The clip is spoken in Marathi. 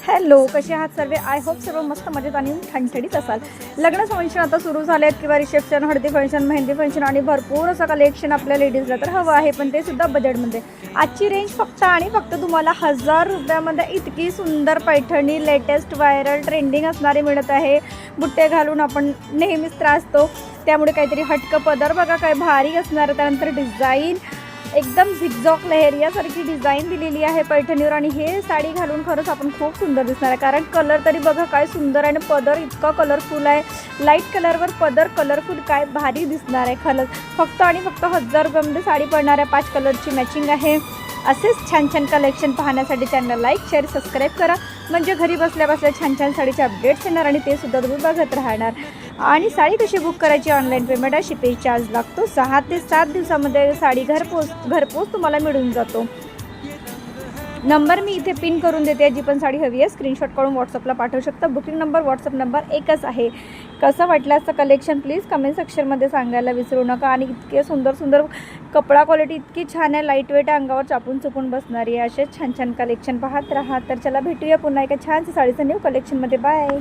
हॅलो, कसे आहात सर्व? आय होप सर्व मस्त मजेत आणि ठणठणीत असाल. लग्न फंक्शन आता सुरू झाले आहेत किंवा रिसेप्शन, हळदी फंक्शन, मेहंदी फंक्शन आणि भरपूर असं कलेक्शन आपल्या लेडीजला तर हवं आहे, पण ते सुद्धा बजेटमध्ये. आजची रेंज फक्त आणि फक्त तुम्हाला 1000 रुपयामध्ये इतकी सुंदर पैठणी लेटेस्ट व्हायरल ट्रेंडिंग असणारी मिळत आहे. बुट्टे घालून आपण नेहमीच त्रासतो, त्यामुळे काहीतरी हटकं पदर बघा काय भारी असणार. त्यानंतर डिझाईन एकदम झिगझॉग लहरियासारखी डिझाईन दिलेली आहे पैठणीवर आणि हे साडी घालून खरंच आपण खूप सुंदर दिसणार आहे. कारण कलर तरी बघा काय सुंदर आहे आणि पदर इतका कलरफुल आहे. लाईट कलरवर पदर कलरफुल काय भारी दिसणार आहे. फक्त आणि फक्त 1000 रुपयामध्ये साडी पडणार आहे. 5 कलरची मॅचिंग आहे. असेच छान छान कलेक्शन पाहण्यासाठी चॅनल लाईक शेअर सबस्क्राईब करा, म्हणजे घरी बसल्या बसल्या छान छान साडीचे अपडेट्स येणार आणि ते सुद्धा तुम्ही बघत राहणार. आणि साडी कशी बुक करायची? ऑनलाईन पेमेंट आहे, शिपिंग चार्ज लागतो. 6 ते 7 दिवसामध्ये साडी घरपोच तुम्हाला मिळून जातो. नंबर मी इथे पिन करून देते. जी पण साडी हवी आहे स्क्रीनशॉट काढून व्हॉट्सअपला पाठवू शकता. बुकिंग नंबर व्हॉट्सअप नंबर एकच आहे. कसं वाटलं असं कलेक्शन प्लीज कमेंट सेक्शनमध्ये सांगायला विसरू नका. आणि इतके सुंदर सुंदर कपडा क्वालिटी इतकी छान आहे, लाईट वेट, अंगावर चापून चुपून बसणारी आहे. असे छान छान कलेक्शन पाहत राहा. तर चला भेटूया पुन्हा एका छानशा साडीचं न्यू कलेक्शनमध्ये. बाय.